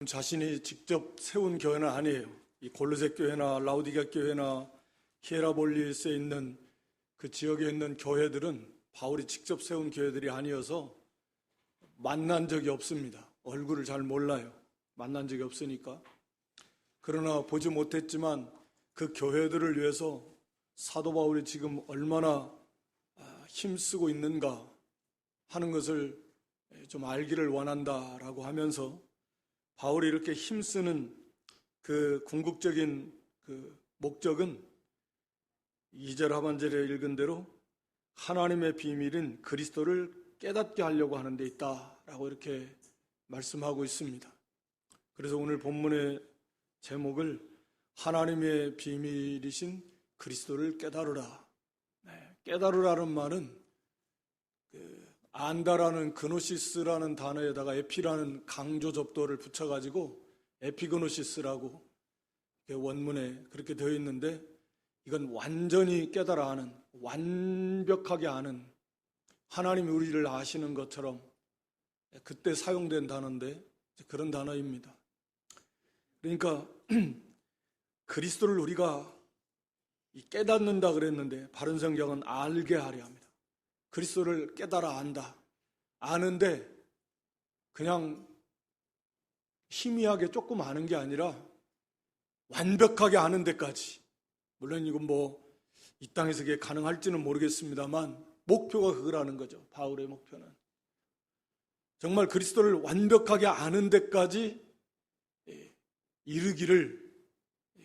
자신이 직접 세운 교회는 아니에요. 이 골로새 교회나 라우디게아 교회나 히에라볼리스에 있는 그 지역에 있는 교회들은 바울이 직접 세운 교회들이 아니어서 만난 적이 없습니다. 얼굴을 잘 몰라요. 만난 적이 없으니까. 그러나 보지 못했지만 그 교회들을 위해서 사도 바울이 지금 얼마나 힘쓰고 있는가 하는 것을 좀 알기를 원한다라고 하면서 바울이 이렇게 힘쓰는 그 궁극적인 그 목적은 2절 하반절에 읽은 대로 하나님의 비밀인 그리스도를 깨닫게 하려고 하는 데 있다라고 이렇게 말씀하고 있습니다. 그래서 오늘 본문의 제목을 하나님의 비밀이신 그리스도를 깨달으라. 깨달으라는 말은 안다라는 그노시스라는 단어에다가 에피라는 강조 접두어를 붙여가지고 에피그노시스라고 원문에 그렇게 되어 있는데, 이건 완전히 깨달아 아는, 완벽하게 아는, 하나님이 우리를 아시는 것처럼 그때 사용된 단어인데 그런 단어입니다. 그러니까 그리스도를 우리가 깨닫는다 그랬는데 바른 성경은 알게 하려 합니다. 그리스도를 깨달아 안다. 아는데 그냥 희미하게 조금 아는 게 아니라 완벽하게 아는 데까지. 물론 이건 이 땅에서 그게 가능할지는 모르겠습니다만 목표가 그거라는 거죠. 바울의 목표는. 정말 그리스도를 완벽하게 아는 데까지 이르기를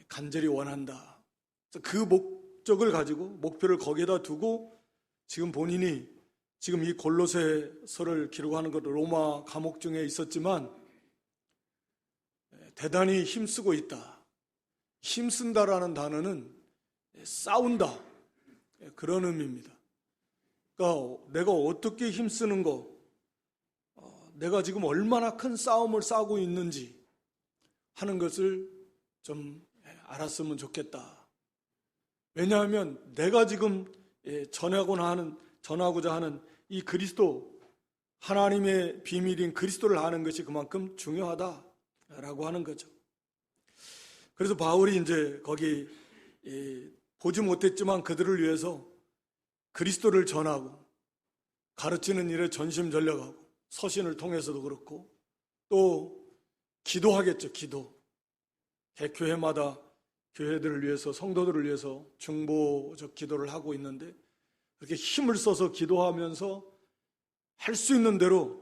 간절히 원한다. 그 목적을 가지고, 목표를 거기에다 두고 지금 본인이 지금 이 골로새서를 기록하는 것도 로마 감옥 중에 있었지만 대단히 힘쓰고 있다. 힘쓴다라는 단어는 싸운다, 그런 의미입니다. 그러니까 내가 어떻게 힘쓰는 거, 내가 지금 얼마나 큰 싸움을 싸우고 있는지 하는 것을 좀 알았으면 좋겠다. 왜냐하면 내가 지금 전하고자 하는 이 그리스도, 하나님의 비밀인 그리스도를 아는 것이 그만큼 중요하다라고 하는 거죠. 그래서 바울이 이제 거기 보지 못했지만 그들을 위해서 그리스도를 전하고 가르치는 일에 전심전력하고, 서신을 통해서도 그렇고 또 기도하겠죠. 기도. 교회마다 교회들을 위해서, 성도들을 위해서 중보적 기도를 하고 있는데, 그렇게 힘을 써서 기도하면서 할 수 있는 대로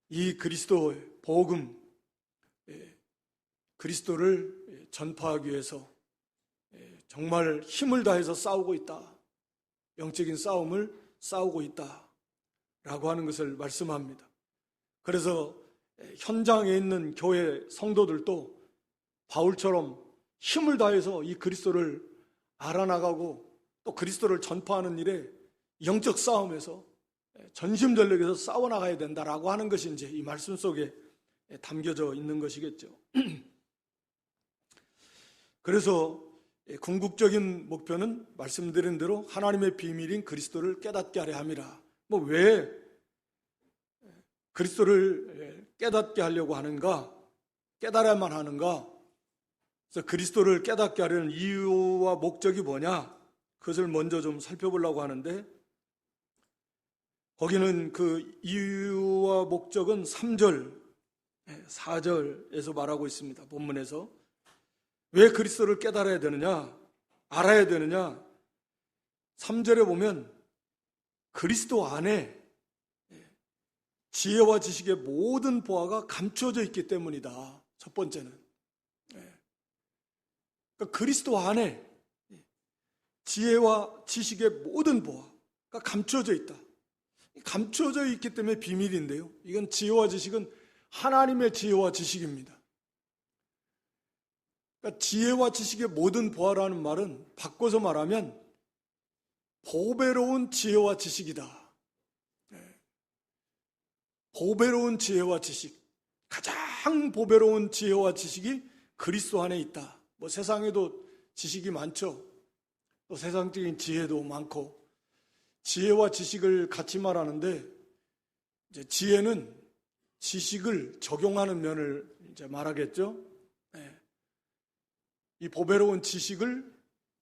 이 그리스도의 복음, 그리스도를 전파하기 위해서 정말 힘을 다해서 싸우고 있다. 영적인 싸움을 싸우고 있다라고 하는 것을 말씀합니다. 그래서 현장에 있는 교회 성도들도 바울처럼 힘을 다해서 이 그리스도를 알아나가고 또 그리스도를 전파하는 일에 영적 싸움에서 전심전력에서 싸워나가야 된다라고 하는 것이 이제 이 말씀 속에 담겨져 있는 것이겠죠. 그래서 궁극적인 목표는 말씀드린 대로 하나님의 비밀인 그리스도를 깨닫게 하려 함이라. 왜 그리스도를 깨닫게 하려고 하는가? 깨달아야만 하는가? 그래서 그리스도를 깨닫게 하려는 이유와 목적이 뭐냐? 그것을 먼저 좀 살펴보려고 하는데, 거기는 그 이유와 목적은 3절, 4절에서 말하고 있습니다. 본문에서. 왜 그리스도를 깨달아야 되느냐? 알아야 되느냐? 3절에 보면 그리스도 안에 지혜와 지식의 모든 보화가 감춰져 있기 때문이다. 첫 번째는. 그러니까 그리스도 안에 지혜와 지식의 모든 보화가 감춰져 있다. 감춰져 있기 때문에 비밀인데요. 이건 지혜와 지식은 하나님의 지혜와 지식입니다. 그러니까 지혜와 지식의 모든 보화라는 말은 바꿔서 말하면 보배로운 지혜와 지식이다. 보배로운 지혜와 지식, 가장 보배로운 지혜와 지식이 그리스도 안에 있다. 세상에도 지식이 많죠. 또 세상적인 지혜도 많고, 지혜와 지식을 같이 말하는데, 이제 지혜는 지식을 적용하는 면을 이제 말하겠죠. 예. 이 보배로운 지식을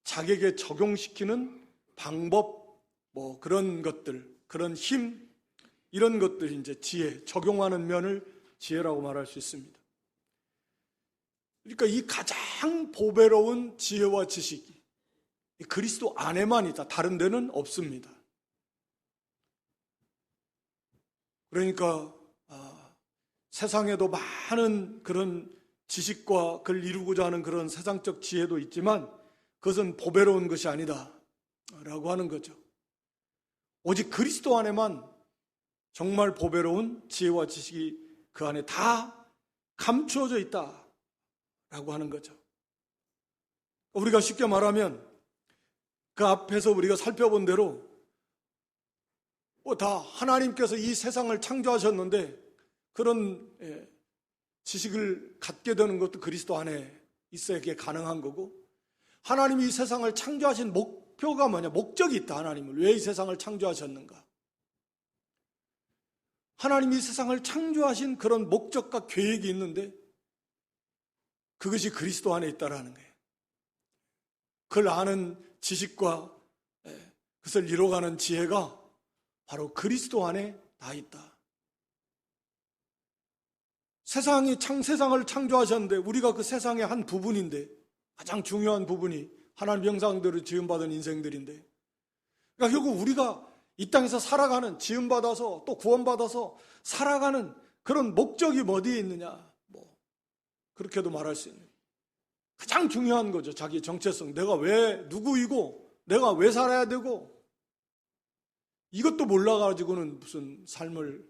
자기에게 적용시키는 방법, 뭐 그런 것들, 그런 힘, 이런 것들이 이제 지혜, 적용하는 면을 지혜라고 말할 수 있습니다. 그러니까 이 가장 보배로운 지혜와 지식이 그리스도 안에만 있다. 다른 데는 없습니다. 그러니까 세상에도 많은 그런 지식과 그걸 이루고자 하는 그런 세상적 지혜도 있지만 그것은 보배로운 것이 아니다 라고 하는 거죠. 오직 그리스도 안에만 정말 보배로운 지혜와 지식이 그 안에 다 감추어져 있다 라고 하는 거죠. 우리가 쉽게 말하면 그 앞에서 우리가 살펴본 대로 다 하나님께서 이 세상을 창조하셨는데 그런 지식을 갖게 되는 것도 그리스도 안에 있어야 그게 가능한 거고, 하나님이 이 세상을 창조하신 목표가 뭐냐, 목적이 있다. 하나님을 왜 이 세상을 창조하셨는가, 하나님이 이 세상을 창조하신 그런 목적과 계획이 있는데 그것이 그리스도 안에 있다라는 거예요. 그걸 아는 지식과 그것을 이뤄가는 지혜가 바로 그리스도 안에 다 있다. 세상을 창조하셨는데 우리가 그 세상의 한 부분인데, 가장 중요한 부분이 하나님 형상대로 지음받은 인생들인데, 그러니까 결국 우리가 이 땅에서 살아가는, 지음받아서 또 구원받아서 살아가는 그런 목적이 어디에 있느냐, 그렇게도 말할 수 있는 가장 중요한 거죠. 자기 정체성, 내가 왜 누구이고 내가 왜 살아야 되고, 이것도 몰라가지고는 무슨 삶을,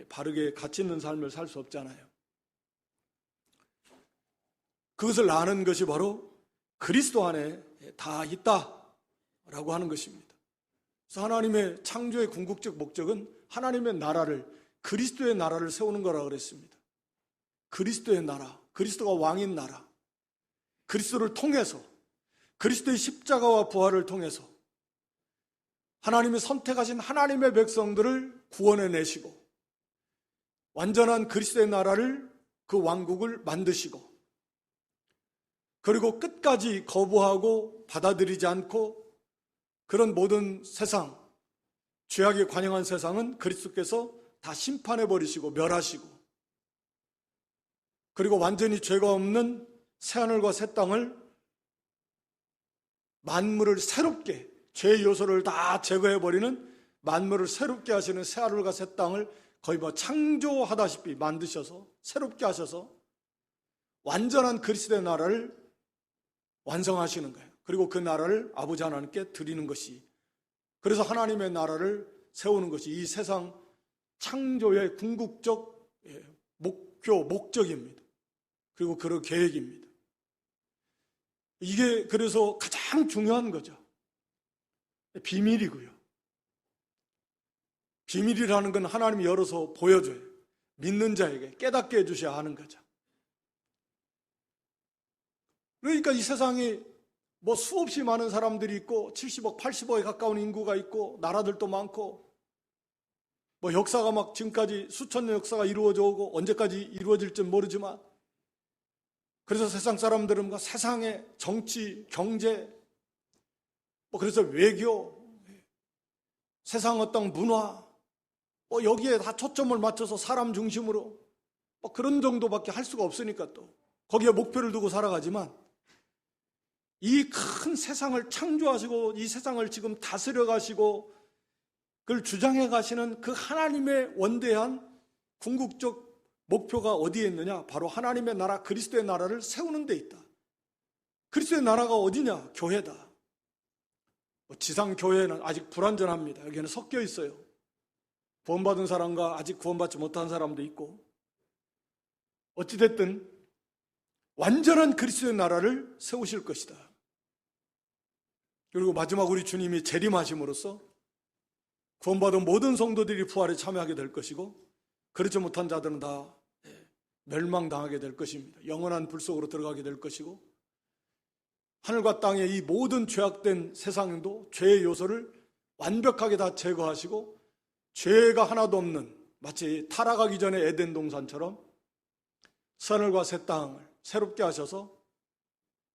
바르게 가치 있는 삶을 살 수 없잖아요. 그것을 아는 것이 바로 그리스도 안에 다 있다라고 하는 것입니다. 그래서 하나님의 창조의 궁극적 목적은 하나님의 나라를, 그리스도의 나라를 세우는 거라고 그랬습니다. 그리스도의 나라, 그리스도가 왕인 나라, 그리스도를 통해서, 그리스도의 십자가와 부활을 통해서 하나님이 선택하신 하나님의 백성들을 구원해내시고 완전한 그리스도의 나라를, 그 왕국을 만드시고, 그리고 끝까지 거부하고 받아들이지 않고 그런 모든 세상, 죄악에 관영한 세상은 그리스도께서 다 심판해버리시고 멸하시고, 그리고 완전히 죄가 없는 새하늘과 새 땅을, 만물을 새롭게, 죄의 요소를 다 제거해버리는 만물을 새롭게 하시는 새하늘과 새 땅을 거의 창조하다시피 만드셔서 새롭게 하셔서 완전한 그리스도의 나라를 완성하시는 거예요. 그리고 그 나라를 아버지 하나님께 드리는 것이, 그래서 하나님의 나라를 세우는 것이 이 세상 창조의 궁극적 목표, 목적입니다. 그리고 그런 계획입니다. 이게 그래서 가장 중요한 거죠. 비밀이고요. 비밀이라는 건 하나님이 열어서 보여줘요. 믿는 자에게 깨닫게 해주셔야 하는 거죠. 그러니까 이 세상에 수없이 많은 사람들이 있고 70억, 80억에 가까운 인구가 있고 나라들도 많고 역사가 지금까지 수천 년 역사가 이루어져 오고 언제까지 이루어질지 모르지만, 그래서 세상 사람들은 세상의 정치, 경제, 그래서 외교, 세상 어떤 문화, 여기에 다 초점을 맞춰서 사람 중심으로 그런 정도밖에 할 수가 없으니까 또 거기에 목표를 두고 살아가지만, 이 큰 세상을 창조하시고 이 세상을 지금 다스려 가시고 그걸 주장해 가시는 그 하나님의 원대한 궁극적 목표가 어디에 있느냐? 바로 하나님의 나라, 그리스도의 나라를 세우는 데 있다. 그리스도의 나라가 어디냐? 교회다. 지상 교회는 아직 불완전합니다. 여기는 섞여 있어요. 구원받은 사람과 아직 구원받지 못한 사람도 있고, 어찌됐든 완전한 그리스도의 나라를 세우실 것이다. 그리고 마지막 우리 주님이 재림하심으로써 구원받은 모든 성도들이 부활에 참여하게 될 것이고, 그렇지 못한 자들은 다 멸망당하게 될 것입니다. 영원한 불 속으로 들어가게 될 것이고, 하늘과 땅의 이 모든 죄악된 세상도 죄의 요소를 완벽하게 다 제거하시고 죄가 하나도 없는, 마치 타락하기 전에 에덴 동산처럼 하늘과 새 땅을 새롭게 하셔서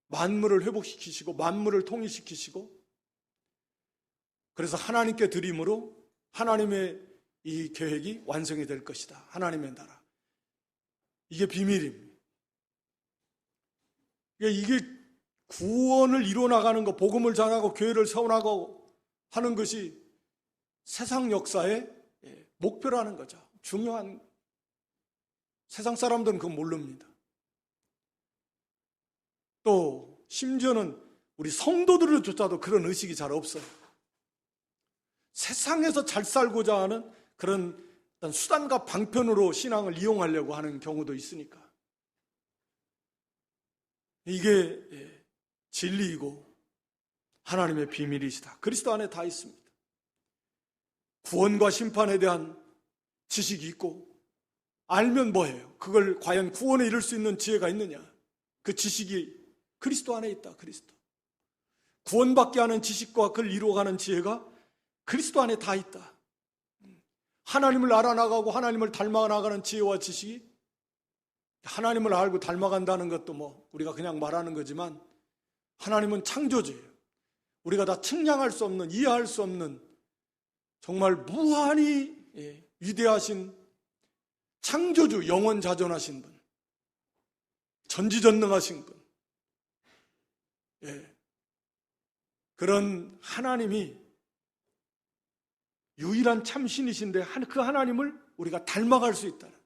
만물을 회복시키시고 만물을 통일시키시고, 그래서 하나님께 드림으로 하나님의 이 계획이 완성이 될 것이다. 하나님의 나라. 이게 비밀입니다. 이게 구원을 이루어나가는 것, 복음을 전하고 교회를 세워나가고 하는 것이 세상 역사의 목표라는 거죠. 중요한, 세상 사람들은 그건 모릅니다. 또 심지어는 우리 성도들조차도 그런 의식이 잘 없어요. 세상에서 잘 살고자 하는 그런 어떤 수단과 방편으로 신앙을 이용하려고 하는 경우도 있으니까. 이게 진리이고 하나님의 비밀이시다. 그리스도 안에 다 있습니다. 구원과 심판에 대한 지식이 있고, 알면 뭐예요? 그걸 과연 구원에 이를 수 있는 지혜가 있느냐? 그 지식이 그리스도 안에 있다. 그리스도. 구원받게 하는 지식과 그걸 이루어가는 지혜가 그리스도 안에 다 있다. 하나님을 알아나가고 하나님을 닮아나가는 지혜와 지식이, 하나님을 알고 닮아간다는 것도 뭐 우리가 그냥 말하는 거지만, 하나님은 창조주예요. 우리가 다 측량할 수 없는, 이해할 수 없는 정말 무한히 위대하신 창조주, 영원자존하신 분, 전지전능하신 분, 그런 하나님이 유일한 참신이신데 그 하나님을 우리가 닮아갈 수 있다는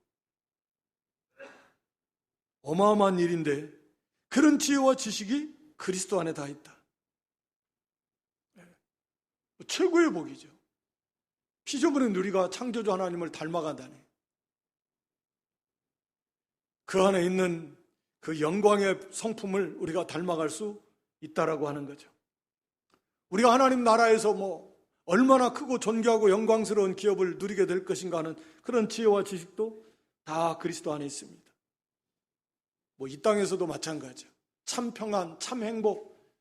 어마어마한 일인데, 그런 지혜와 지식이 그리스도 안에 다 있다. 최고의 복이죠. 피조물인 우리가 창조주 하나님을 닮아간다니. 그 안에 있는 그 영광의 성품을 우리가 닮아갈 수 있다라고 하는 거죠. 우리가 하나님 나라에서 뭐 얼마나 크고 존귀하고 영광스러운 기업을 누리게 될 것인가 하는 그런 지혜와 지식도 다 그리스도 안에 있습니다. 뭐 이 땅에서도 마찬가지죠. 참 평안, 참 행복,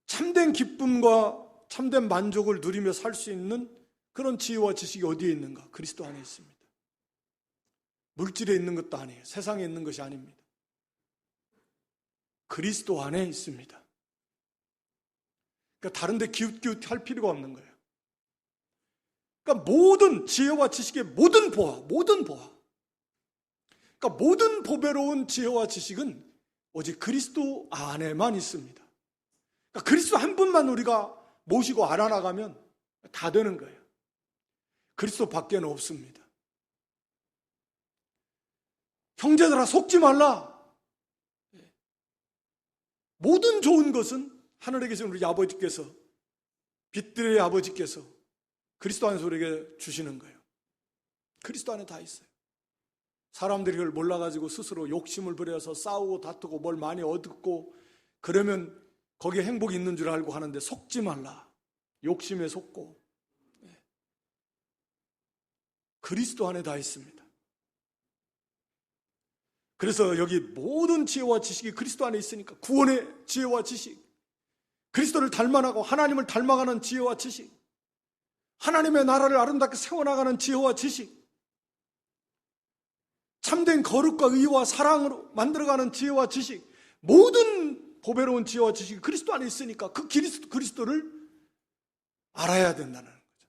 참된 기쁨과 참된 만족을 누리며 살 수 있는 그런 지혜와 지식이 어디에 있는가? 그리스도 안에 있습니다. 물질에 있는 것도 아니에요. 세상에 있는 것이 아닙니다. 그리스도 안에 있습니다. 그러니까 다른 데 기웃기웃할 필요가 없는 거예요. 그러니까 모든 지혜와 지식의 모든 보화, 그러니까 모든 보배로운 지혜와 지식은 오직 그리스도 안에만 있습니다. 그러니까 그리스도 한 분만 우리가 모시고 알아나가면 다 되는 거예요. 그리스도 밖에는 없습니다. 형제들아, 속지 말라. 모든 좋은 것은 하늘에 계신 우리 아버지께서, 빛들의 아버지께서 그리스도 안에서 우리에게 주시는 거예요. 그리스도 안에 다 있어요. 사람들이 그걸 몰라가지고 스스로 욕심을 부려서 싸우고 다투고 뭘 많이 얻고 그러면 거기에 행복이 있는 줄 알고 하는데, 속지 말라. 욕심에 속고. 그리스도 안에 다 있습니다. 그래서 여기 모든 지혜와 지식이 그리스도 안에 있으니까, 구원의 지혜와 지식, 그리스도를 닮아가고 하나님을 닮아가는 지혜와 지식, 하나님의 나라를 아름답게 세워나가는 지혜와 지식, 참된 거룩과 의와 사랑으로 만들어가는 지혜와 지식, 모든 보배로운 지혜와 지식이 그리스도 안에 있으니까 그 그리스도를 알아야 된다는 거죠.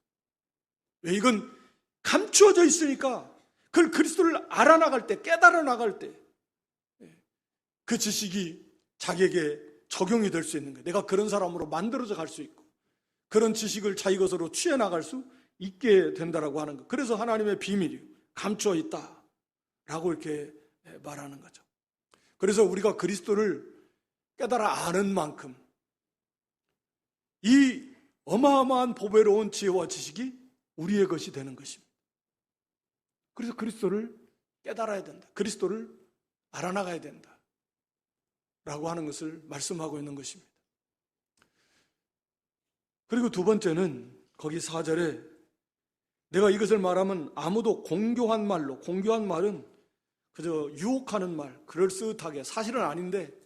왜? 이건 감추어져 있으니까 그걸 그리스도를 알아나갈 때, 깨달아 나갈 때 그 지식이 자기에게 적용이 될 수 있는 거예요. 내가 그런 사람으로 만들어져 갈 수 있고 그런 지식을 자기 것으로 취해 나갈 수 있게 된다라고 하는 거. 그래서 하나님의 비밀이 감추어 있다라고 이렇게 말하는 거죠. 그래서 우리가 그리스도를 깨달아 아는 만큼 이 어마어마한 보배로운 지혜와 지식이 우리의 것이 되는 것입니다. 그래서 그리스도를 깨달아야 된다. 그리스도를 알아나가야 된다. 라고 하는 것을 말씀하고 있는 것입니다. 그리고 두 번째는 거기 4절에 내가 이것을 말하면 아무도 공교한 말로, 공교한 말은 그저 유혹하는 말, 그럴듯하게, 사실은 아닌데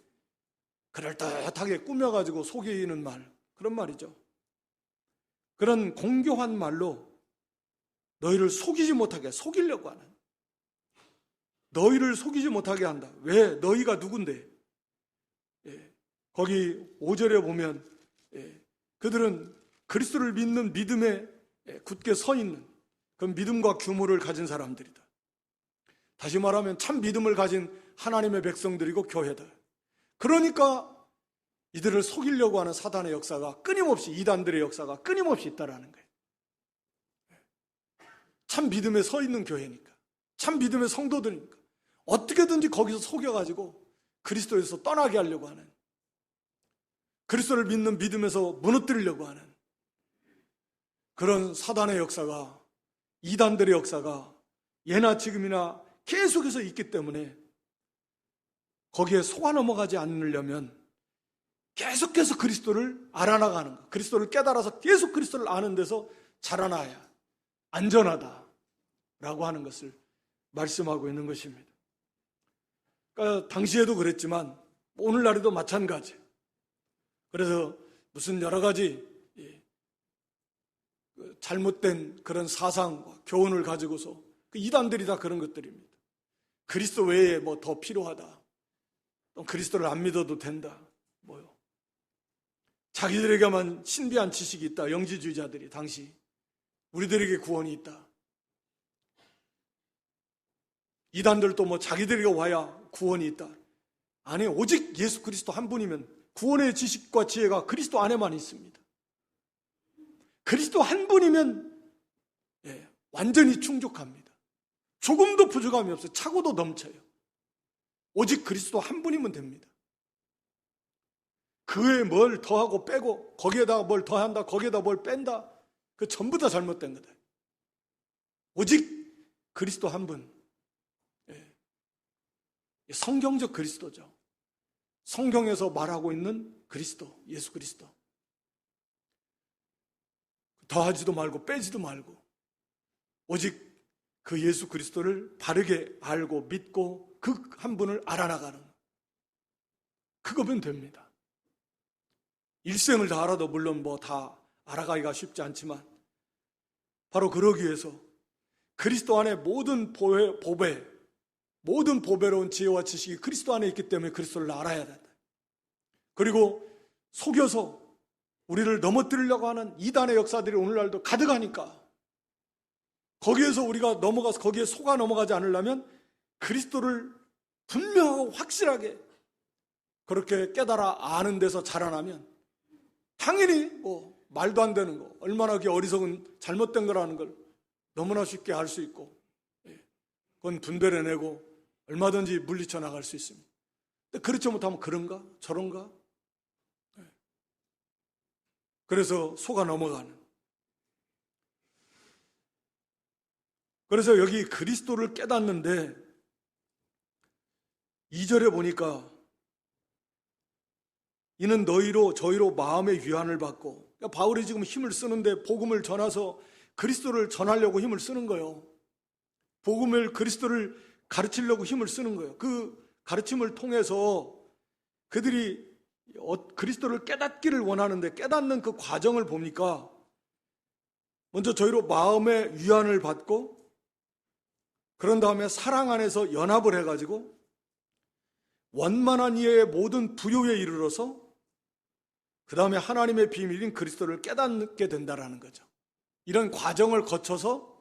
그럴듯하게 꾸며가지고 속이는 말, 그런 말이죠. 그런 공교한 말로 너희를 속이지 못하게 속이려고 하는, 너희를 속이지 못하게 한다. 왜? 너희가 누군데? 거기 5절에 보면 그들은 그리스도를 믿는 믿음에 굳게 서 있는 그 믿음과 규모를 가진 사람들이다. 다시 말하면 참 믿음을 가진 하나님의 백성들이고 교회다. 그러니까 이들을 속이려고 하는 사단의 역사가 끊임없이, 이단들의 역사가 끊임없이 있다라는 거예요. 참 믿음에 서 있는 교회니까, 참 믿음의 성도들이니까 어떻게든지 거기서 속여가지고 그리스도에서 떠나게 하려고 하는, 그리스도를 믿는 믿음에서 무너뜨리려고 하는 그런 사단의 역사가, 이단들의 역사가 예나 지금이나 계속해서 있기 때문에 거기에 속아 넘어가지 않으려면 계속해서 그리스도를 알아나가는 것, 그리스도를 깨달아서 계속 그리스도를 아는 데서 자라나야 안전하다라고 하는 것을 말씀하고 있는 것입니다. 그러니까 당시에도 그랬지만 오늘날에도 마찬가지. 그래서 무슨 여러 가지 잘못된 그런 사상과 교훈을 가지고서 그 이단들이 다 그런 것들입니다. 그리스도 외에 뭐 더 필요하다. 또 그리스도를 안 믿어도 된다. 뭐요? 자기들에게만 신비한 지식이 있다. 영지주의자들이 당시 우리들에게 구원이 있다. 이단들도 뭐 자기들에게 와야 구원이 있다. 아니, 오직 예수 그리스도 한 분이면 구원의 지식과 지혜가 그리스도 안에만 있습니다. 그리스도 한 분이면 완전히 충족합니다. 조금도 부족함이 없어요. 차고도 넘쳐요. 오직 그리스도 한 분이면 됩니다. 그 외에 뭘 더하고 빼고 거기에다가 뭘 더한다, 거기에다 뭘 뺀다, 그 전부 다 잘못된 거다. 오직 그리스도 한 분. 성경적 그리스도죠. 성경에서 말하고 있는 그리스도, 예수 그리스도. 더하지도 말고 빼지도 말고 오직 그 예수 그리스도를 바르게 알고 믿고 그 한 분을 알아나가는, 그거면 됩니다. 일생을 다 알아도 물론 뭐 다 알아가기가 쉽지 않지만 바로 그러기 위해서 그리스도 안에 모든 보배, 모든 보배로운 지혜와 지식이 그리스도 안에 있기 때문에 그리스도를 알아야 된다. 그리고 속여서 우리를 넘어뜨리려고 하는 이단의 역사들이 오늘날도 가득하니까 거기에서 우리가 넘어가서 거기에 속아 넘어가지 않으려면 그리스도를 분명하고 확실하게 그렇게 깨달아 아는 데서 자라나면 당연히 뭐 말도 안 되는 거, 얼마나 그게 어리석은 잘못된 거라는 걸 너무나 쉽게 알 수 있고 그건 분별해 내고 얼마든지 물리쳐 나갈 수 있습니다. 근데 그렇지 못하면 그런가 저런가, 그래서 속아 넘어가는. 그래서 여기 그리스도를 깨닫는데 2절에 보니까 이는 너희로 저희로 마음의 위안을 받고, 그러니까 바울이 지금 힘을 쓰는데 복음을 전해서 그리스도를 전하려고 힘을 쓰는 거예요. 복음을, 그리스도를 가르치려고 힘을 쓰는 거예요. 그 가르침을 통해서 그들이 그리스도를 깨닫기를 원하는데 깨닫는 그 과정을 보니까 먼저 저희로 마음의 위안을 받고 그런 다음에 사랑 안에서 연합을 해가지고 원만한 이해의 모든 부요에 이르러서 그 다음에 하나님의 비밀인 그리스도를 깨닫게 된다라는 거죠. 이런 과정을 거쳐서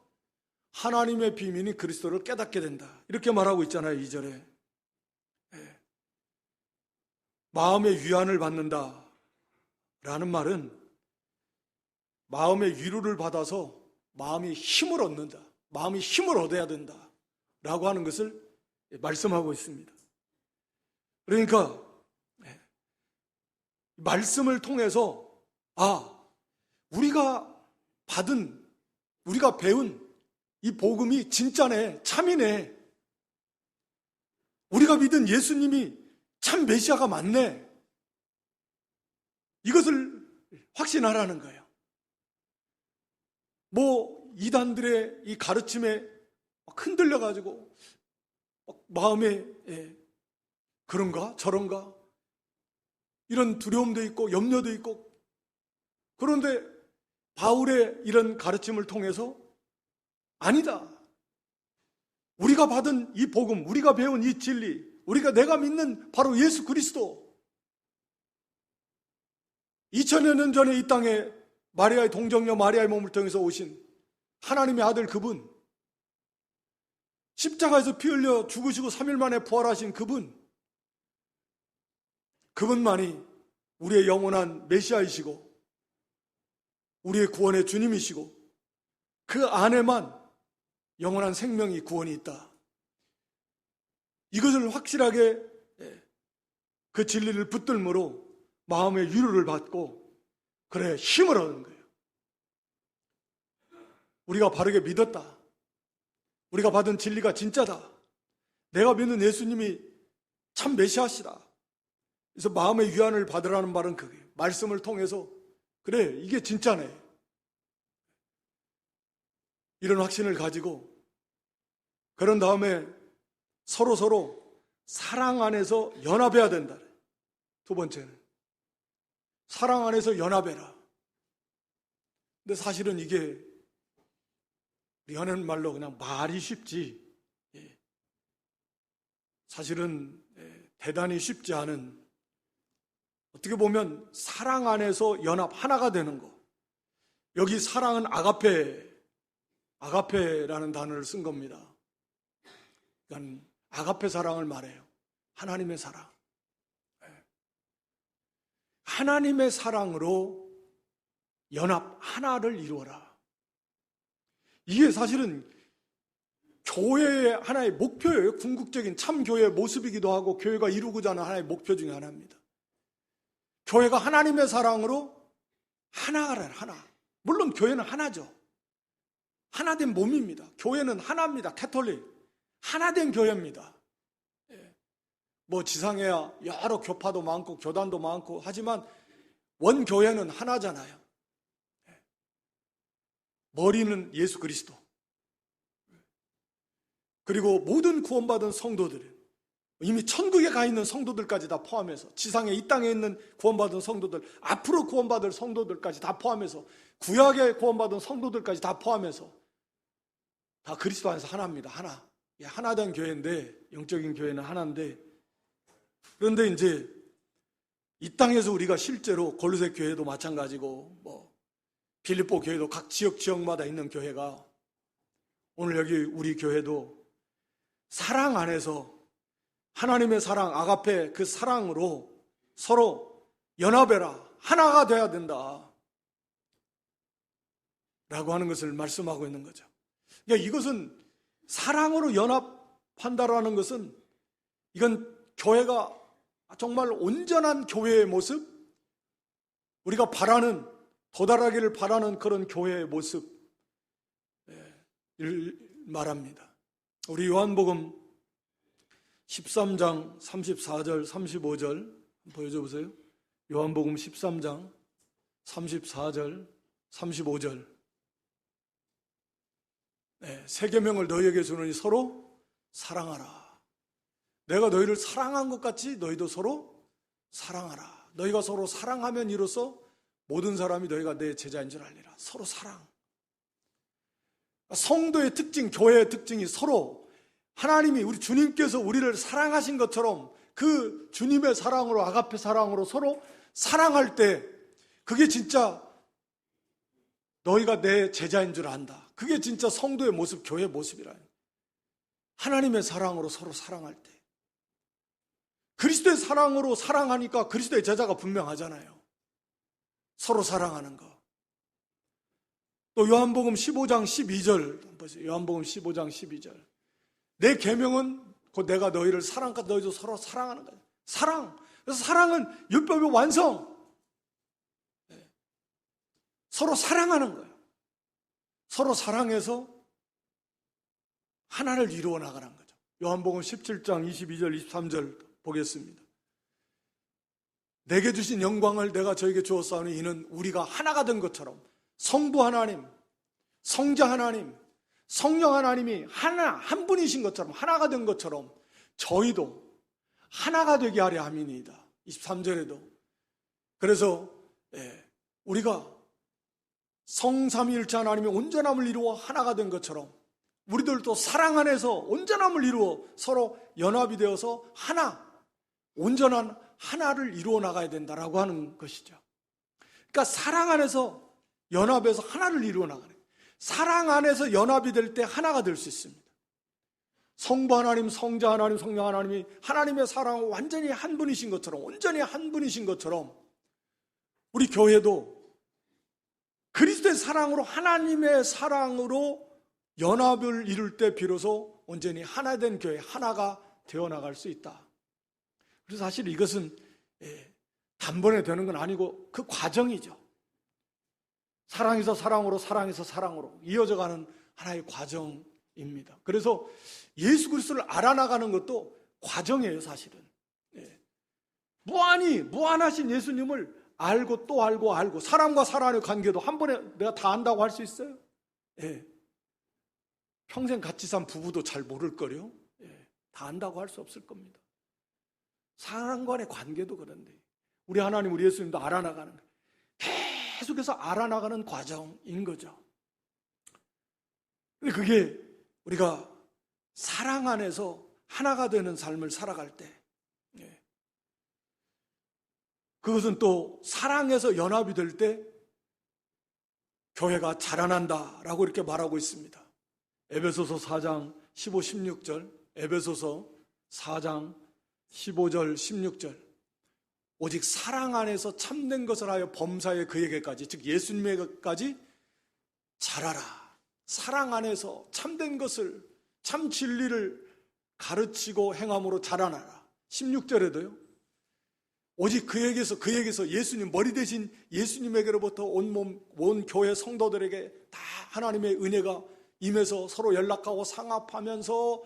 하나님의 비밀인 그리스도를 깨닫게 된다. 이렇게 말하고 있잖아요, 2절에. 마음의 위안을 받는다 라는 말은 마음의 위로를 받아서 마음이 힘을 얻는다, 마음이 힘을 얻어야 된다 라고 하는 것을 말씀하고 있습니다. 그러니까 말씀을 통해서 우리가 받은, 우리가 배운 이 복음이 진짜네, 참이네, 우리가 믿은 예수님이 참 메시아가 맞네, 이것을 확신하라는 거예요. 뭐 이단들의 이 가르침에 흔들려가지고 마음에 그런가 저런가 이런 두려움도 있고 염려도 있고, 그런데 바울의 이런 가르침을 통해서 아니다, 우리가 받은 이 복음, 우리가 배운 이 진리, 내가 믿는 바로 예수 그리스도, 2000여 년 전에 이 땅에 마리아의 동정녀 마리아의 몸을 통해서 오신 하나님의 아들 그분, 십자가에서 피 흘려 죽으시고 3일 만에 부활하신 그분만이 우리의 영원한 메시아이시고 우리의 구원의 주님이시고 그 안에만 영원한 생명이 구원이 있다. 이것을 확실하게 그 진리를 붙들므로 마음의 위로를 받고 그래 힘을 얻는 거예요. 우리가 바르게 믿었다. 우리가 받은 진리가 진짜다. 내가 믿는 예수님이 참 메시아시다. 그래서 마음의 위안을 받으라는 말은 그게 말씀을 통해서 그래 이게 진짜네. 이런 확신을 가지고 그런 다음에 서로 사랑 안에서 연합해야 된다. 두 번째는 사랑 안에서 연합해라. 근데 사실은 이게 우리 하는 말로 그냥 말이 쉽지 사실은 대단히 쉽지 않은, 어떻게 보면 사랑 안에서 연합 하나가 되는 거. 여기 사랑은 아가페라는 단어를 쓴 겁니다. 그러니까 아가페 사랑을 말해요. 하나님의 사랑. 하나님의 사랑으로 연합 하나를 이루어라. 이게 사실은 교회의 하나의 목표예요. 궁극적인 참 교회의 모습이기도 하고 교회가 이루고자 하는 하나의 목표 중에 하나입니다. 교회가 하나님의 사랑으로 하나가라, 하나. 물론 교회는 하나죠. 하나된 몸입니다. 교회는 하나입니다. 캐톨릭. 하나된 교회입니다. 뭐 지상에야 여러 교파도 많고 교단도 많고 하지만 원교회는 하나잖아요. 머리는 예수 그리스도. 그리고 모든 구원받은 성도들, 이미 천국에 가 있는 성도들까지 다 포함해서, 지상에 이 땅에 있는 구원받은 성도들, 앞으로 구원받을 성도들까지 다 포함해서, 구약에 구원받은 성도들까지 다 포함해서 다 그리스도 안에서 하나입니다. 하나된 교회인데, 영적인 교회는 하나인데, 그런데 이제 이 땅에서 우리가 실제로 골로새 교회도 마찬가지고 뭐 빌립보 교회도 각 지역마다 있는 교회가, 오늘 여기 우리 교회도 사랑 안에서 하나님의 사랑, 아가페 그 사랑으로 서로 연합해라, 하나가 돼야 된다 라고 하는 것을 말씀하고 있는 거죠. 그러니까 이것은 사랑으로 연합한다라는 것은, 이건 교회가 정말 온전한 교회의 모습, 우리가 도달하기를 바라는 그런 교회의 모습을 말합니다. 우리 요한복음 13장 34절 35절 보여줘 보세요. 요한복음 13장 34절 35절. 새 계명을 너희에게 주노니 서로 사랑하라. 내가 너희를 사랑한 것 같이 너희도 서로 사랑하라. 너희가 서로 사랑하면 이로써 모든 사람이 너희가 내 제자인 줄 알리라. 서로 사랑. 성도의 특징, 교회의 특징이 서로 하나님이, 우리 주님께서 우리를 사랑하신 것처럼 그 주님의 사랑으로, 아가페 사랑으로 서로 사랑할 때, 그게 진짜 너희가 내 제자인 줄 안다. 그게 진짜 성도의 모습, 교회의 모습이라. 하나님의 사랑으로 서로 사랑할 때, 그리스도의 사랑으로 사랑하니까 그리스도의 제자가 분명하잖아요. 서로 사랑하는 거. 또 요한복음 15장 12절 보세요. 요한복음 15장 12절. 내 계명은 곧 내가 너희를 사랑과 너희도 서로 사랑하는 거예요. 사랑. 그래서 사랑은 율법의 완성. 서로 사랑하는 거예요. 서로 사랑해서 하나를 이루어 나가는 거죠. 요한복음 17장 22절 23절 보겠습니다. 내게 주신 영광을 내가 저에게 주었사오니 이는 우리가 하나가 된 것처럼, 성부 하나님, 성자 하나님, 성령 하나님이 한 분이신 것처럼, 하나가 된 것처럼 저희도 하나가 되게 하려 함이니이다. 23절에도. 그래서 우리가 성삼위일체 하나님의 온전함을 이루어 하나가 된 것처럼 우리들도 사랑 안에서 온전함을 이루어 서로 연합이 되어서 하나, 온전한 하나를 이루어 나가야 된다라고 하는 것이죠. 그러니까 사랑 안에서 연합해서 하나를 이루어 나가는 거예요. 사랑 안에서 연합이 될 때 하나가 될 수 있습니다. 성부 하나님, 성자 하나님, 성령 하나님이 하나님의 사랑은 완전히 한 분이신 것처럼, 온전히 한 분이신 것처럼 우리 교회도 그리스도의 사랑으로, 하나님의 사랑으로 연합을 이룰 때 비로소 온전히 하나 된 교회, 하나가 되어나갈 수 있다. 그래서 사실 이것은 단번에 되는 건 아니고 그 과정이죠. 사랑에서 사랑으로, 사랑에서 사랑으로 이어져가는 하나의 과정입니다. 그래서 예수 그리스도를 알아나가는 것도 과정이에요, 사실은. 무한하신 예수님을 알고 또 알고, 사람과 사람의 관계도 한 번에 내가 다 안다고 할 수 있어요? 평생 같이 산 부부도 잘 모를걸요? 다 안다고 할 수 없을 겁니다. 사람 간의 관계도 그런데 우리 하나님, 우리 예수님도 알아나가는 거예요. 계속해서 알아나가는 과정인 거죠. 근데 그게 우리가 사랑 안에서 하나가 되는 삶을 살아갈 때, 그것은 또 사랑에서 연합이 될 때 교회가 자라난다라고 이렇게 말하고 있습니다. 에베소서 4장 15, 16절, 에베소서 4장 15절, 16절. 오직 사랑 안에서 참된 것을 하여 범사에 그에게까지, 즉 예수님에게까지 자라라. 사랑 안에서 참된 것을, 참 진리를 가르치고 행함으로 자라나라. 16절에도요. 오직 그에게서 예수님, 머리 대신 예수님에게로부터 온 교회 성도들에게 다 하나님의 은혜가 임해서 서로 연락하고 상합하면서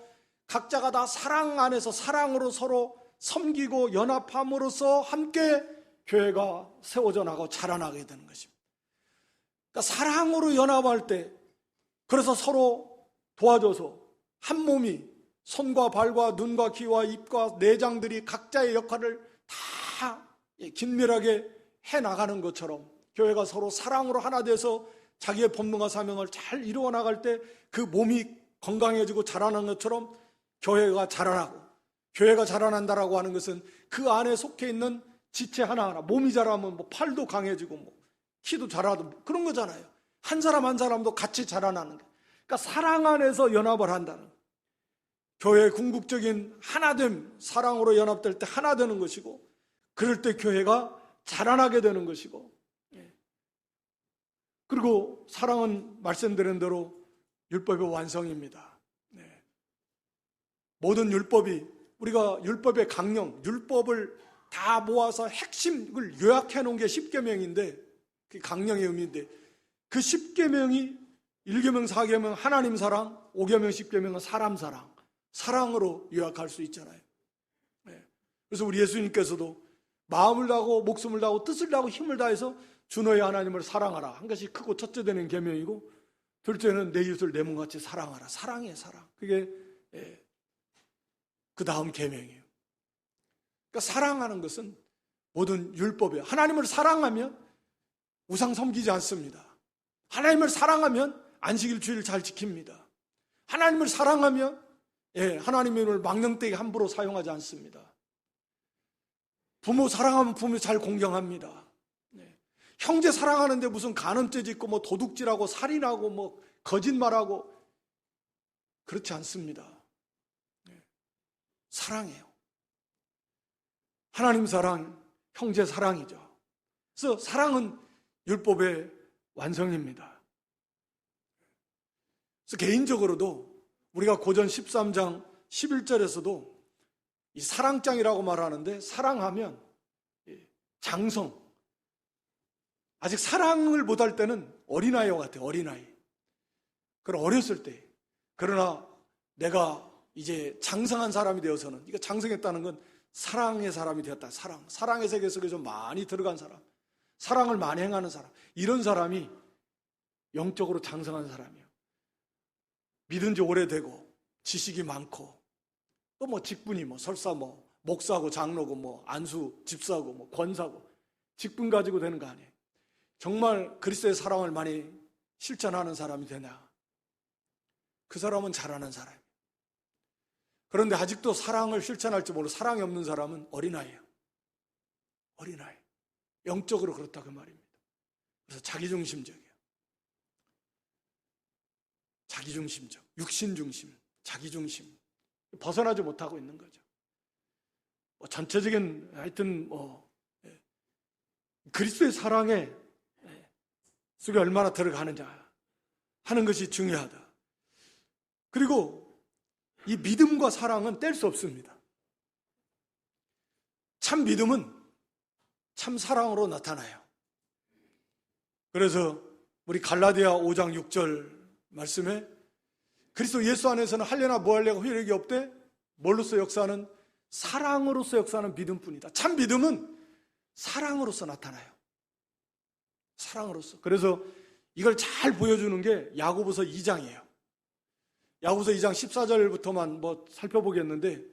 각자가 다 사랑 안에서 사랑으로 서로 섬기고 연합함으로써 함께 교회가 세워져 나가고 자라나게 되는 것입니다. 그러니까 사랑으로 연합할 때, 그래서 서로 도와줘서 한 몸이 손과 발과 눈과 귀와 입과 내장들이 각자의 역할을 다 긴밀하게 해나가는 것처럼 교회가 서로 사랑으로 하나 돼서 자기의 본분과 사명을 잘 이루어 나갈 때 그 몸이 건강해지고 자라는 것처럼 교회가 자라나고, 교회가 자라난다라고 하는 것은 그 안에 속해 있는 지체 하나하나, 몸이 자라면 뭐 팔도 강해지고 뭐 키도 자라도 그런 거잖아요. 한 사람 한 사람도 같이 자라나는 거. 그러니까 사랑 안에서 연합을 한다는, 교회의 궁극적인 하나됨, 사랑으로 연합될 때 하나 되는 것이고, 그럴 때 교회가 자라나게 되는 것이고, 그리고 사랑은 말씀드린 대로 율법의 완성입니다. 모든 율법이, 우리가 율법의 강령, 율법을 다 모아서 핵심을 요약해 놓은 게 10계명인데, 그 강령의 의미인데, 그 10계명이 1계명, 4계명 하나님 사랑, 5계명, 10계명은 사람 사랑, 사랑으로 요약할 수 있잖아요. 그래서 우리 예수님께서도 마음을 다하고 목숨을 다하고 뜻을 다하고 힘을 다해서 주 너의 하나님을 사랑하라 한 것이 크고 첫째 되는 계명이고, 둘째는 내 이웃을 내 몸같이 사랑하라. 사랑이에요, 사랑. 그게 그 다음 계명이에요. 그러니까 사랑하는 것은 모든 율법이에요. 하나님을 사랑하면 우상 섬기지 않습니다. 하나님을 사랑하면 안식일주의를 잘 지킵니다. 하나님을 사랑하면 하나님의 이름을 망령되게 함부로 사용하지 않습니다. 부모 사랑하면 부모 잘 공경합니다. 형제 사랑하는데 무슨 간음죄 짓고 뭐 도둑질하고 살인하고 뭐 거짓말하고 그렇지 않습니다. 사랑해요. 하나님 사랑, 형제 사랑이죠. 그래서 사랑은 율법의 완성입니다. 그래서 개인적으로도 우리가 고전 13장 11절에서도 이 사랑장이라고 말하는데, 사랑하면 장성, 아직 사랑을 못할 때는 어린아이와 같아요. 어린아이. 그럼 어렸을 때, 그러나 내가 이제 장성한 사람이 되어서는, 이거 장성했다는 건 사랑의 사람이 되었다. 사랑의 세계 속에 좀 많이 들어간 사람, 사랑을 많이 행하는 사람, 이런 사람이 영적으로 장성한 사람이에요. 믿은 지 오래되고 지식이 많고 또 뭐 직분이 뭐 설사 뭐 목사고 장로고 뭐 안수 집사고 뭐 권사고 직분 가지고 되는 거 아니에요. 정말 그리스도의 사랑을 많이 실천하는 사람이 되냐, 그 사람은 잘하는 사람이에요. 그런데 아직도 사랑을 실천할지 모르고 사랑이 없는 사람은 어린아이예요. 어린아이. 영적으로 그렇다 그 말입니다. 그래서 자기중심적이에요. 자기중심적, 육신중심, 자기중심. 벗어나지 못하고 있는 거죠. 전체적인 하여튼 그리스도의 사랑에 속에 얼마나 들어가느냐 하는 것이 중요하다. 그리고 이 믿음과 사랑은 뗄 수 없습니다. 참 믿음은 참 사랑으로 나타나요. 그래서 우리 갈라디아 5장 6절 말씀에 그리스도 예수 안에서는 하려나 뭐하려고 효력이 없되 뭘로서 역사하는? 사랑으로서 역사하는 믿음뿐이다. 참 믿음은 사랑으로서 나타나요. 사랑으로서. 그래서 이걸 잘 보여주는 게 야고보서 2장이에요. 야고보서 2장 14절부터만 살펴보겠는데,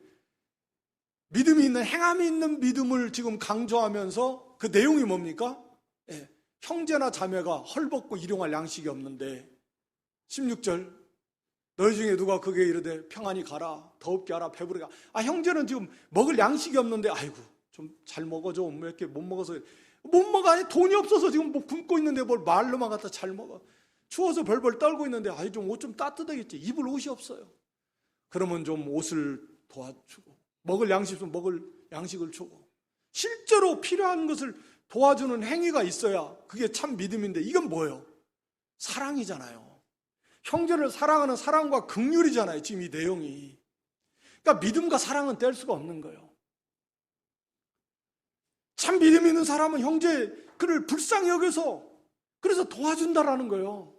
믿음이 있는, 행함이 있는 믿음을 지금 강조하면서 그 내용이 뭡니까? 형제나 자매가 헐벗고 일용할 양식이 없는데 16절 너희 중에 누가 그게 이르되 평안히 가라, 더웁게 하라, 배부르게 하라. 형제는 지금 먹을 양식이 없는데 아이고 좀 잘 먹어 좀 왜 이렇게 못 먹어서 못 먹어. 아니 돈이 없어서 지금 굶고 있는데 뭘 말로만 갖다 잘 먹어. 추워서 벌벌 떨고 있는데 아이 좀 옷 좀 따뜻하겠지. 입을 옷이 없어요. 그러면 좀 옷을 도와주고 먹을 양식 좀 먹을 양식을 주고 실제로 필요한 것을 도와주는 행위가 있어야 그게 참 믿음인데 이건 뭐예요? 사랑이잖아요. 형제를 사랑하는 사랑과 긍휼이잖아요. 지금 이 내용이. 그러니까 믿음과 사랑은 뗄 수가 없는 거예요. 참 믿음 있는 사람은 형제 그를 불쌍히 여겨서 그래서 도와준다라는 거예요.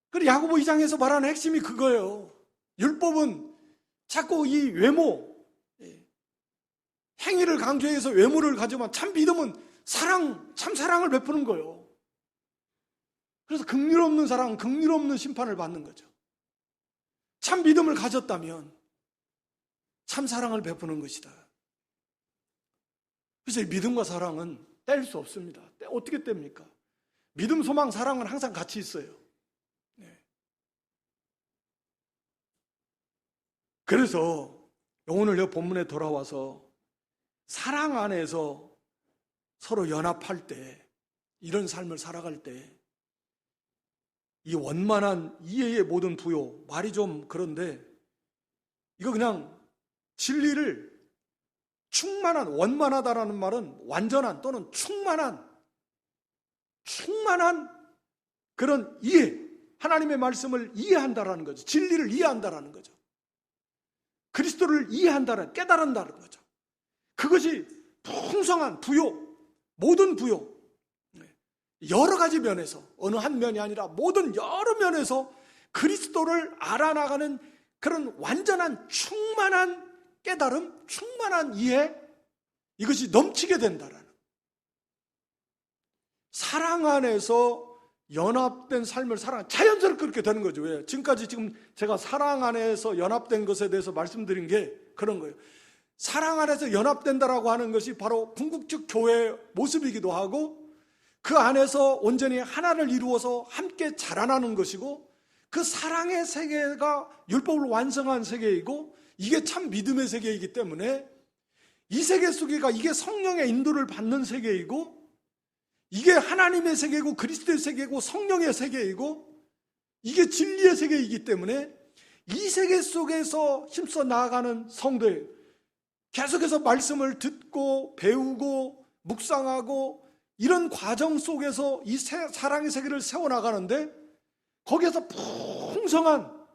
그리고 야고보 2장에서 말하는 핵심이 그거예요. 율법은 자꾸 이 외모, 행위를 강조해서 외모를 가지만 참 믿음은 사랑, 참 사랑을 베푸는 거예요. 그래서 긍휼 없는 사랑은 긍휼 없는 심판을 받는 거죠. 참 믿음을 가졌다면 참 사랑을 베푸는 것이다. 그래서 이 믿음과 사랑은 뗄 수 없습니다. 어떻게 뗍니까? 믿음, 소망, 사랑은 항상 같이 있어요. 그래서 오늘 이 본문에 돌아와서 사랑 안에서 서로 연합할 때, 이런 삶을 살아갈 때 이 원만한 이해의 모든 부요, 말이 좀 그런데 이거 그냥 진리를 충만한, 원만하다라는 말은 완전한 또는 충만한 그런 이해, 하나님의 말씀을 이해한다라는 거죠. 진리를 이해한다라는 거죠. 그리스도를 이해한다는, 깨달은다는 거죠. 그것이 풍성한 부요, 모든 부요, 여러 가지 면에서, 어느 한 면이 아니라 모든 여러 면에서 그리스도를 알아나가는 그런 완전한 충만한 깨달음, 충만한 이해, 이것이 넘치게 된다라는, 사랑 안에서 연합된 삶을 자연스럽게 그렇게 되는 거죠. 왜? 지금까지 제가 사랑 안에서 연합된 것에 대해서 말씀드린 게 그런 거예요. 사랑 안에서 연합된다라고 하는 것이 바로 궁극적 교회의 모습이기도 하고, 그 안에서 온전히 하나를 이루어서 함께 자라나는 것이고, 그 사랑의 세계가 율법을 완성한 세계이고, 이게 참 믿음의 세계이기 때문에 이 세계 속에가 이게 성령의 인도를 받는 세계이고, 이게 하나님의 세계고 그리스도의 세계고 성령의 세계이고, 이게 진리의 세계이기 때문에 이 세계 속에서 힘써 나아가는 성도예요. 계속해서 말씀을 듣고 배우고 묵상하고 이런 과정 속에서 이 사랑의 세계를 세워나가는데, 거기에서 풍성한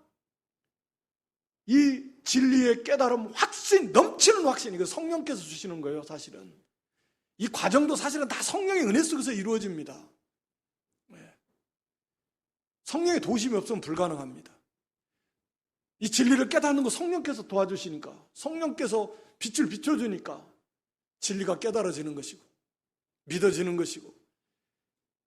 이 진리의 깨달음, 확신, 넘치는 확신, 이거 성령께서 주시는 거예요. 사실은 이 과정도 사실은 다 성령의 은혜 속에서 이루어집니다. 성령의 도우심이 없으면 불가능합니다. 이 진리를 깨닫는 거 성령께서 도와주시니까, 성령께서 빛을 비춰주니까 진리가 깨달아지는 것이고 믿어지는 것이고,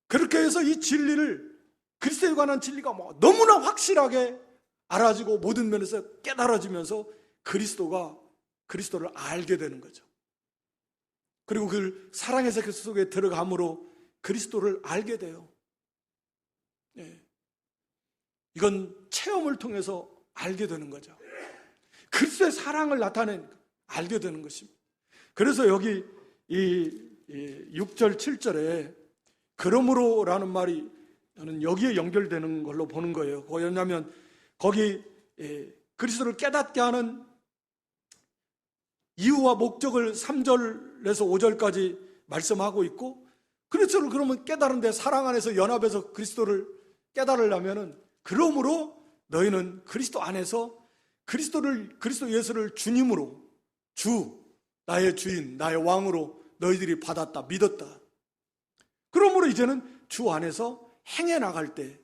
그렇게 해서 이 진리를, 그리스도에 관한 진리가 너무나 확실하게 알아지고 모든 면에서 깨달아지면서 그리스도를 알게 되는 거죠. 그리고 그 사랑의 세계 속에 들어감으로 그리스도를 알게 돼요. 이건 체험을 통해서 알게 되는 거죠. 그리스도의 사랑을 나타낸 알게 되는 것입니다. 그래서 여기 이 6절 7절에 그러므로라는 말이 저는 여기에 연결되는 걸로 보는 거예요. 왜냐하면 거기 그리스도를 깨닫게 하는 이유와 목적을 3절에서 5절까지 말씀하고 있고, 그리스도를 그러면 깨달은데 사랑 안에서 연합해서 그리스도를 깨달으려면은 그러므로 너희는 그리스도 안에서 그리스도 예수를 주님으로, 나의 주인, 나의 왕으로 너희들이 받았다, 믿었다. 그러므로 이제는 주 안에서 행해 나갈 때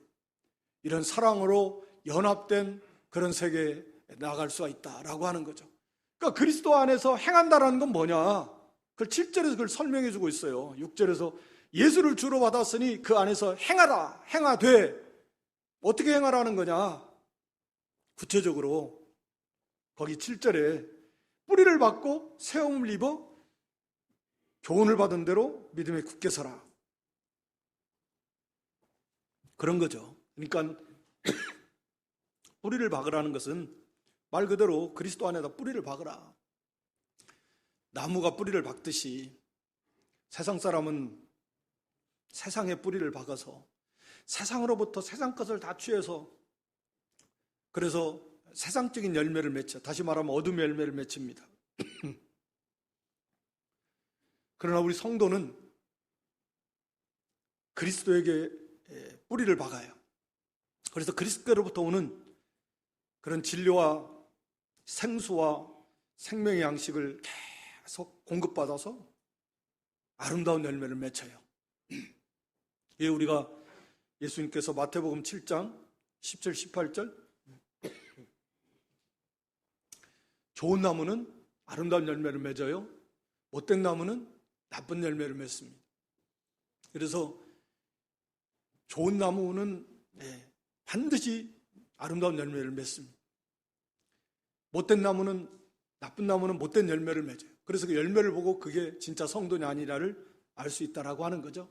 이런 사랑으로 연합된 그런 세계에 나갈 수가 있다라고 하는 거죠. 그러니까 그리스도 안에서 행한다라는 건 뭐냐? 그걸 7절에서 그걸 설명해 주고 있어요. 6절에서 예수를 주로 받았으니 그 안에서 행하라, 행하되. 어떻게 행하라는 거냐? 구체적으로 거기 7절에 뿌리를 받고 세움을 입어 교훈을 받은 대로 믿음에 굳게 서라. 그런 거죠. 그러니까 뿌리를 박으라는 것은 말 그대로 그리스도 안에다 뿌리를 박으라. 나무가 뿌리를 박듯이 세상 사람은 세상에 뿌리를 박아서 세상으로부터 세상 것을 다 취해서, 그래서 세상적인 열매를 맺죠. 다시 말하면 어둠의 열매를 맺힙니다. 그러나 우리 성도는 그리스도에게 뿌리를 박아요. 그래서 그리스도로부터 오는 그런 진료와 생수와 생명의 양식을 계속 공급받아서 아름다운 열매를 맺어요. 예, 우리가 예수님께서 마태복음 7장 10절 18절 좋은 나무는 아름다운 열매를 맺어요. 못된 나무는 나쁜 열매를 맺습니다. 그래서 좋은 나무는 반드시 아름다운 열매를 맺습니다. 못된 나무는, 나쁜 나무는 못된 열매를 맺어요. 그래서 그 열매를 보고 그게 진짜 성도냐 아니냐를 알 수 있다라고 하는 거죠.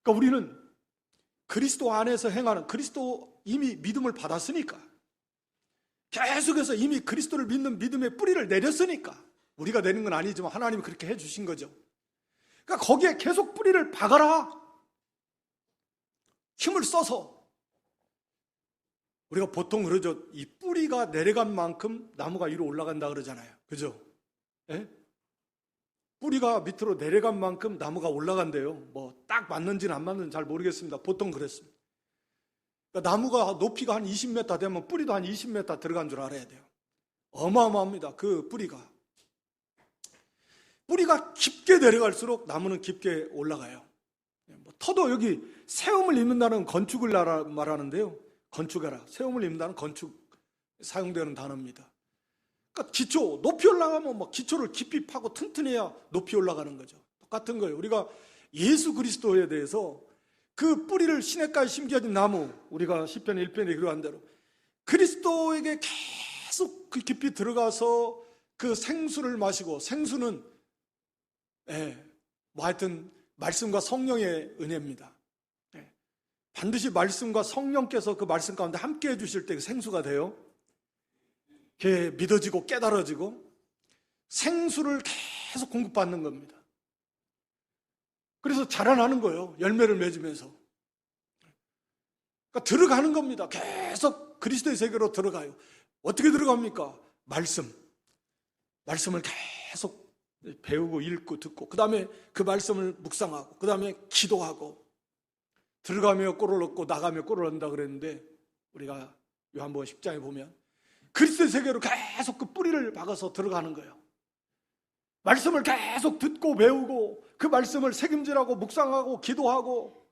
그러니까 우리는 그리스도 안에서 행하는, 그리스도 이미 믿음을 받았으니까, 계속해서 이미 그리스도를 믿는 믿음의 뿌리를 내렸으니까, 우리가 내는 건 아니지만 하나님이 그렇게 해주신 거죠. 그러니까 거기에 계속 뿌리를 박아라. 힘을 써서. 우리가 보통 그러죠. 이 뿌리가 내려간 만큼 나무가 위로 올라간다 그러잖아요. 그죠? 예? 뿌리가 밑으로 내려간 만큼 나무가 올라간대요. 뭐 딱 맞는지는 안 맞는지 잘 모르겠습니다. 보통 그랬습니다. 그러니까 나무가 높이가 한 20m 되면 뿌리도 한 20m 들어간 줄 알아야 돼요. 어마어마합니다. 그 뿌리가 깊게 내려갈수록 나무는 깊게 올라가요. 뭐 터도 여기 세움을 입는다는 건축을 말하는데요. 건축해라. 세움을 입는다는 건축 사용되는 단어입니다. 그러니까 기초, 높이 올라가면 뭐 기초를 깊이 파고 튼튼해야 높이 올라가는 거죠. 똑같은 거예요. 우리가 예수 그리스도에 대해서 그 뿌리를 시냇가에 심겨진 나무, 우리가 시편 1편에 그러한 대로 그리스도에게 계속 그 깊이 들어가서 그 생수를 마시고, 생수는 뭐 하여튼 말씀과 성령의 은혜입니다. 반드시 말씀과 성령께서 그 말씀 가운데 함께 해주실 때 그 생수가 돼요. 그게 믿어지고 깨달아지고 생수를 계속 공급받는 겁니다. 그래서 자라나는 거예요. 열매를 맺으면서. 그러니까 들어가는 겁니다. 계속 그리스도의 세계로 들어가요. 어떻게 들어갑니까? 말씀을 계속 배우고 읽고 듣고, 그 다음에 그 말씀을 묵상하고, 그 다음에 기도하고, 들어가며 꼴을 얻고 나가며 꼴을 얻는다 그랬는데, 우리가 요한복음 10장에 보면 그리스도의 세계로 계속 그 뿌리를 박아서 들어가는 거예요. 말씀을 계속 듣고 배우고 그 말씀을 책임지라고 묵상하고 기도하고,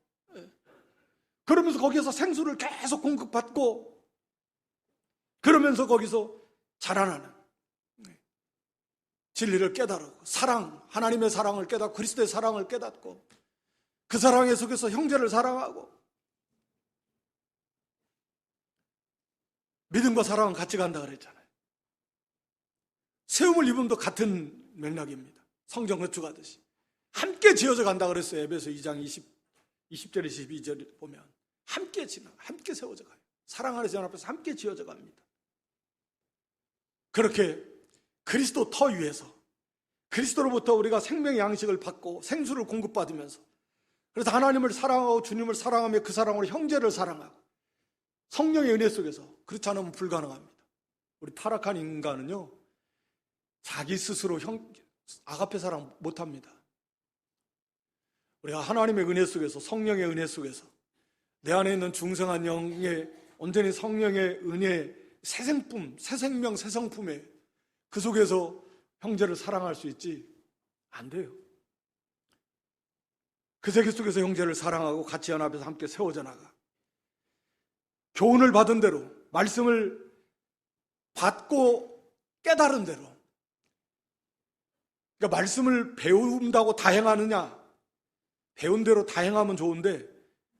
그러면서 거기서 생수를 계속 공급받고, 그러면서 거기서 자라나는 진리를 깨달고, 사랑, 하나님의 사랑을 깨닫고 그리스도의 사랑을 깨닫고 그 사랑에 속에서 형제를 사랑하고, 믿음과 사랑은 같이 간다 그랬잖아요. 세움을 입음도 같은 맥락입니다. 성경 건축하듯이 함께 지어져 간다 그랬어요. 에베소 2장 20절 22절 보면 함께 세워져 가요. 사랑하는 전 앞에서 함께 지어져 갑니다. 그렇게 그리스도 터 위에서 그리스도로부터 우리가 생명의 양식을 받고 생수를 공급받으면서, 그래서 하나님을 사랑하고 주님을 사랑하며 그 사랑으로 형제를 사랑하고 성령의 은혜 속에서, 그렇지 않으면 불가능합니다. 우리 타락한 인간은요, 자기 스스로 아가페 사랑 못합니다. 우리가 하나님의 은혜 속에서, 성령의 은혜 속에서 내 안에 있는 중생한 영의 온전히 성령의 은혜, 새 생품, 새 생명, 새 성품에 그 속에서 형제를 사랑할 수 있지 안 돼요. 그 세계 속에서 형제를 사랑하고 같이 연합해서 함께 세워져 나가. 교훈을 받은 대로, 말씀을 받고 깨달은 대로, 그러니까 말씀을 배운다고 다 행하느냐? 배운 대로 다 행하면 좋은데,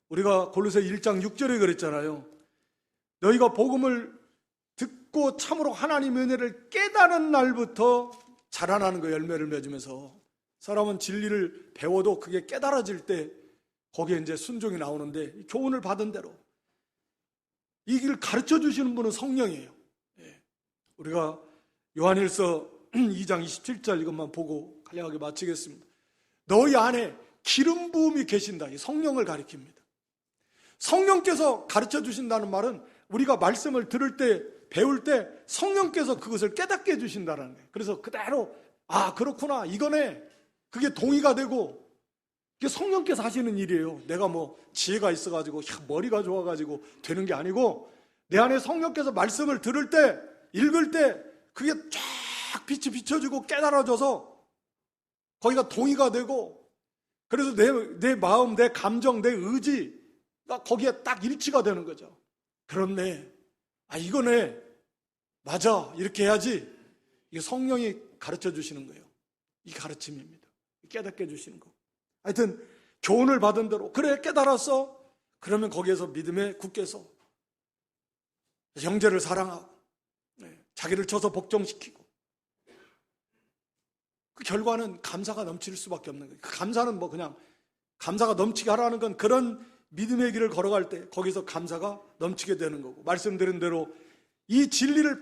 우리가 골로새 1장 6절에 그랬잖아요. 너희가 복음을 듣고 참으로 하나님의 은혜를 깨달은 날부터 자라나는 거, 열매를 맺으면서. 사람은 진리를 배워도 그게 깨달아질 때 거기에 이제 순종이 나오는데, 교훈을 받은 대로 이 길을 가르쳐 주시는 분은 성령이에요. 우리가 요한일서 2장 27절 이것만 보고 간략하게 마치겠습니다. 너희 안에 기름 부음이 계신다. 이 성령을 가리킵니다. 성령께서 가르쳐 주신다는 말은 우리가 말씀을 들을 때, 배울 때 성령께서 그것을 깨닫게 해주신다는 거예요. 그래서 그대로 아 그렇구나, 이거네, 그게 동의가 되고, 그게 성령께서 하시는 일이에요. 내가 뭐 지혜가 있어가지고 머리가 좋아가지고 되는 게 아니고, 내 안에 성령께서 말씀을 들을 때, 읽을 때 그게 쫙 빛이 비춰지고 깨달아져서 거기가 동의가 되고, 그래서 내 마음, 내 감정, 내 의지가 거기에 딱 일치가 되는 거죠. 그렇네, 아 이거네, 맞아, 이렇게 해야지. 이게 성령이 가르쳐 주시는 거예요. 이 가르침입니다. 깨닫게 해주시는 거. 하여튼 교훈을 받은 대로, 그래 깨달았어, 그러면 거기에서 믿음에 굳게서 형제를 사랑하고 자기를 쳐서 복종시키고, 그 결과는 감사가 넘칠 수밖에 없는 거예요. 그 감사는 뭐 그냥 감사가 넘치게 하라는 건, 그런 믿음의 길을 걸어갈 때 거기서 감사가 넘치게 되는 거고, 말씀드린 대로 이 진리를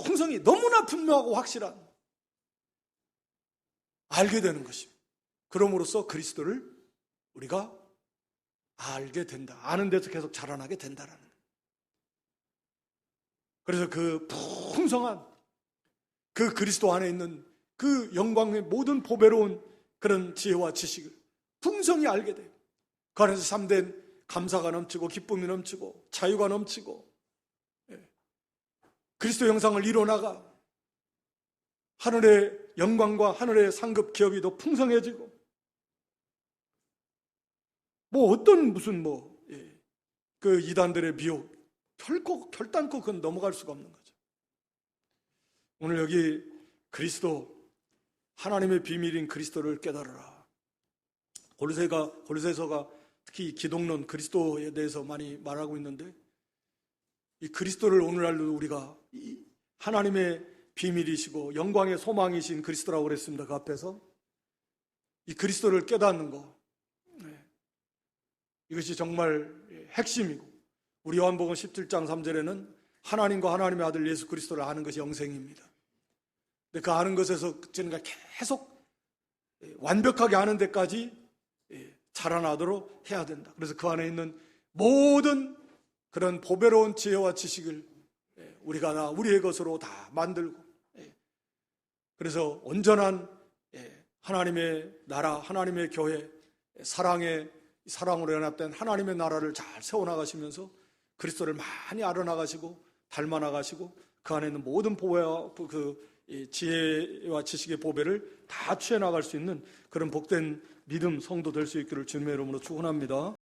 풍성히 너무나 분명하고 확실한 알게 되는 것입니다. 그럼으로써 그리스도를 우리가 알게 된다. 아는 데서 계속 자라나게 된다라는 거예요. 그래서 그 풍성한 그 그리스도 안에 있는 그 영광의 모든 보배로운 그런 지혜와 지식을 풍성히 알게 돼요. 그 안에서 참된 감사가 넘치고 기쁨이 넘치고 자유가 넘치고, 그리스도 형상을 이뤄나가 하늘의 영광과 하늘의 상급 기업이 더 풍성해지고, 뭐 어떤 무슨 그 이단들의 미혹 결단코 그건 넘어갈 수가 없는 거죠. 오늘 여기 그리스도, 하나님의 비밀인 그리스도를 깨달으라. 골로새서가 특히 기독론 그리스도에 대해서 많이 말하고 있는데, 이 그리스도를 오늘날도 우리가 이 하나님의 비밀이시고 영광의 소망이신 그리스도라고 그랬습니다. 그 앞에서 이 그리스도를 깨닫는 거, 이것이 정말 핵심이고, 우리 요한복음 17장 3절에는 하나님과 하나님의 아들 예수 그리스도를 아는 것이 영생입니다. 근데 그 아는 것에서 저희가 계속 완벽하게 아는 데까지 자라나도록 해야 된다. 그래서 그 안에 있는 모든 그런 보배로운 지혜와 지식을 우리가 우리의 것으로 다 만들고, 그래서 온전한 하나님의 나라, 하나님의 교회, 사랑으로 연합된 하나님의 나라를 잘 세워나가시면서 그리스도를 많이 알아나가시고 닮아나가시고, 그 안에 있는 모든 보배와 그 지혜와 지식의 보배를 다 취해나갈 수 있는 그런 복된 믿음 성도 될 수 있기를 주님의 이름으로 축원합니다.